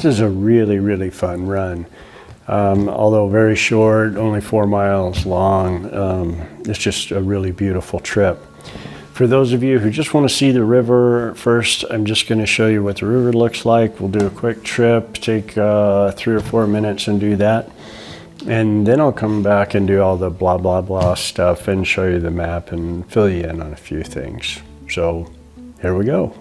this is a really, really fun run. Although very short, only 4 miles long, it's just a really beautiful trip. For those of you who just want to see the river, first I'm just going to show you what the river looks like. We'll do a quick trip, take 3 or 4 minutes and do that. And then I'll come back and do all the blah, blah, blah stuff and show you the map and fill you in on a few things. So here we go.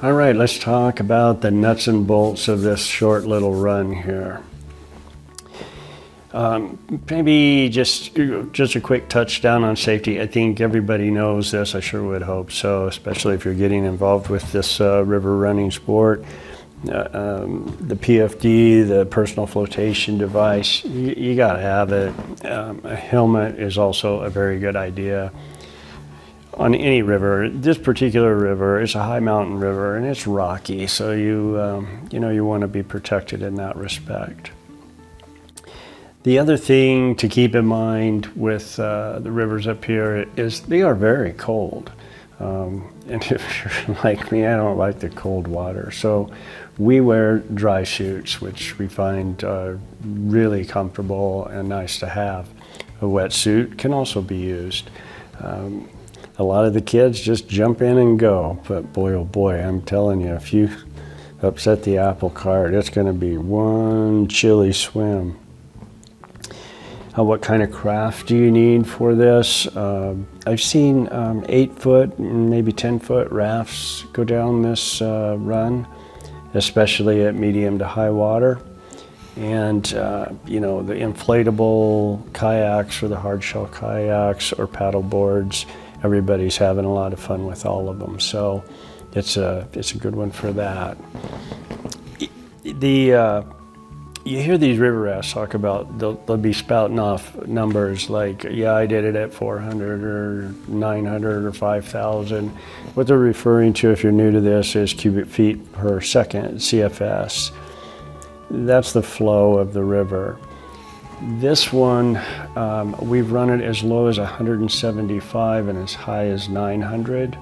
All right, let's talk about the nuts and bolts of this short little run here. Maybe just a quick touchdown on safety. I think everybody knows this. I sure would hope so, especially if you're getting involved with this river running sport. the PFD, the personal flotation device, you got to have it. A helmet is also a very good idea. On any river, this particular river is a high mountain river and it's rocky, so you want to be protected in that respect. The other thing to keep in mind with the rivers up here is they are very cold. And if you're like me, I don't like the cold water. So we wear dry suits, which we find really comfortable and nice to have. A wetsuit can also be used. A lot of the kids just jump in and go, but boy, oh boy, I'm telling you, if you upset the apple cart, it's going to be one chilly swim. What kind of craft do you need for this? I've seen 8-foot, maybe 10-foot rafts go down this run, especially at medium to high water. And the inflatable kayaks or the hard shell kayaks or paddle boards, everybody's having a lot of fun with all of them. So it's a good one for that. You hear these river rafts talk about, they'll be spouting off numbers like, yeah, I did it at 400 or 900 or 5,000. What they're referring to, if you're new to this, is cubic feet per second, CFS. That's the flow of the river. This one, we've run it as low as 175 and as high as 900.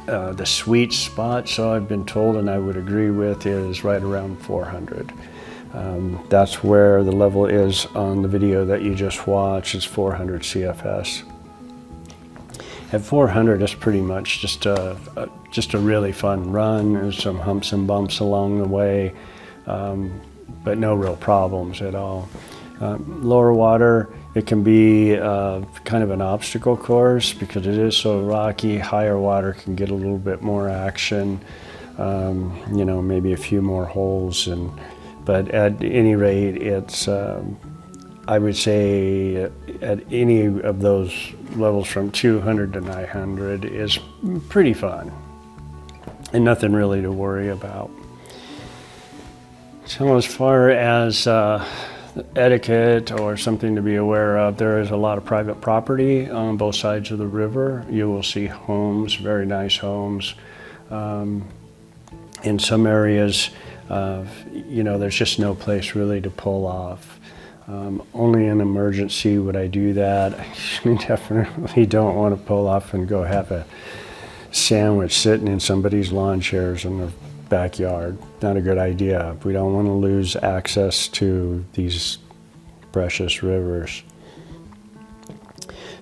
The sweet spot, so I've been told, and I would agree with, is right around 400. That's where the level is on the video that you just watched. It's 400 CFS. At 400, it's pretty much just a really fun run. There's some humps and bumps along the way, but no real problems at all. Lower water, it can be kind of an obstacle course because it is so rocky. Higher water can get a little bit more action, maybe a few more holes. But at any rate, it's, I would say at any of those levels from 200 to 900 is pretty fun and nothing really to worry about. So as far as etiquette or something to be aware of, there is a lot of private property on both sides of the river. You will see homes, very nice homes. In some areas, there's just no place really to pull off. Only in emergency would I do that. I definitely don't want to pull off and go have a sandwich sitting in somebody's lawn chairs in the backyard. Not a good idea. We don't want to lose access to these precious rivers.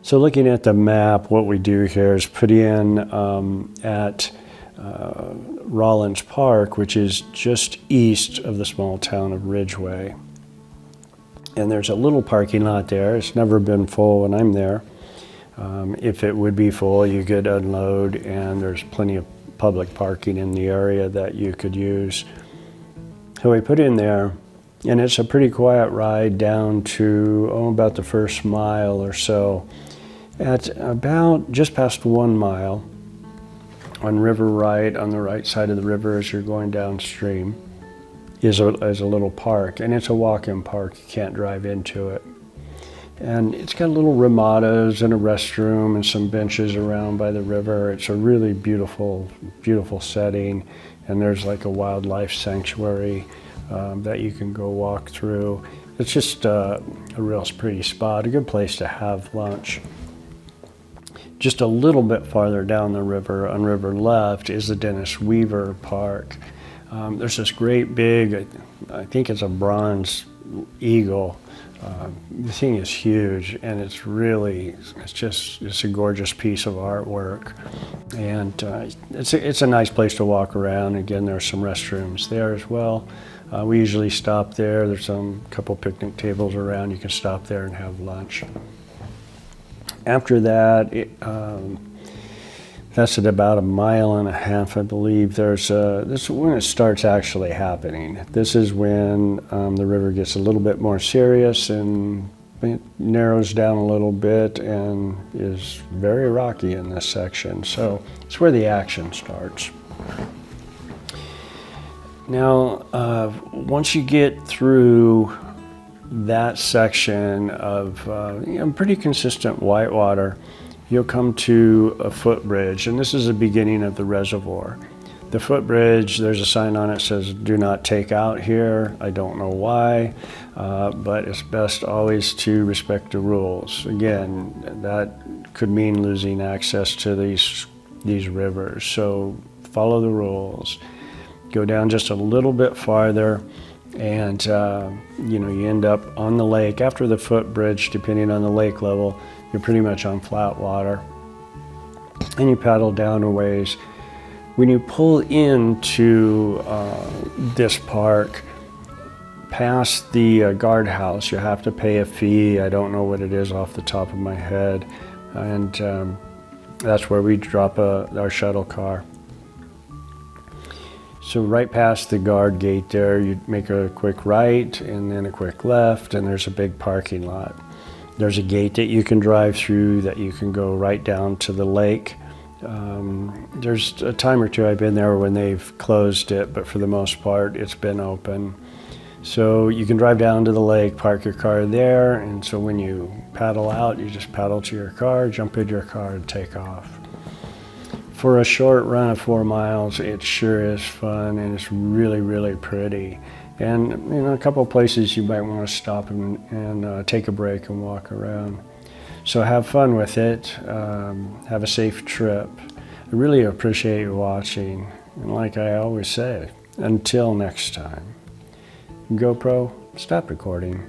So looking at the map, what we do here is put in at Rollins Park, which is just east of the small town of Ridgeway. And there's a little parking lot there. It's never been full when I'm there. If it would be full, you could unload, and there's plenty of public parking in the area that you could use. So we put in there, and it's a pretty quiet ride down to about the first mile or so. At about just past 1 mile, on River Right, on the right side of the river as you're going downstream, is a little park, and it's a walk-in park. You can't drive into it. And it's got little ramadas and a restroom and some benches around by the river. It's a really beautiful, beautiful setting, and there's like a wildlife sanctuary that you can go walk through. It's just a real pretty spot, a good place to have lunch. Just a little bit farther down the river, on River Left, is the Dennis Weaver Park. There's this great big, I think it's a bronze eagle. The thing is huge, and it's a gorgeous piece of artwork. And it's a nice place to walk around. Again, there are some restrooms there as well. We usually stop there. There's a couple picnic tables around. You can stop there and have lunch. After that, that's at about 1.5 miles, I believe. This is when it starts actually happening. This is when the river gets a little bit more serious and it narrows down a little bit and is very rocky in this section. So it's where the action starts. Now, once you get through that section of pretty consistent whitewater, you'll come to a footbridge, and this is the beginning of the reservoir. The footbridge, there's a sign on it that says, "Do not take out here." I don't know why, but it's best always to respect the rules. Again, that could mean losing access to these rivers, so follow the rules. Go down just a little bit farther, and you end up on the lake. After the footbridge, depending on the lake level, you're pretty much on flat water, and you paddle down a ways. When you pull into this park, past the guardhouse, you have to pay a fee. I don't know what it is off the top of my head, and that's where we drop our shuttle car. So right past the guard gate there, you make a quick right and then a quick left, and there's a big parking lot. There's a gate that you can drive through that you can go right down to the lake. There's a time or two I've been there when they've closed it, but for the most part it's been open. So you can drive down to the lake, park your car there, and so when you paddle out, you just paddle to your car, jump in your car, and take off. For a short run of 4 miles, it sure is fun, and it's really, really pretty. And a couple of places you might want to stop and take a break and walk around. So have fun with it. Have a safe trip. I really appreciate you watching. And like I always say, until next time, GoPro, stop recording.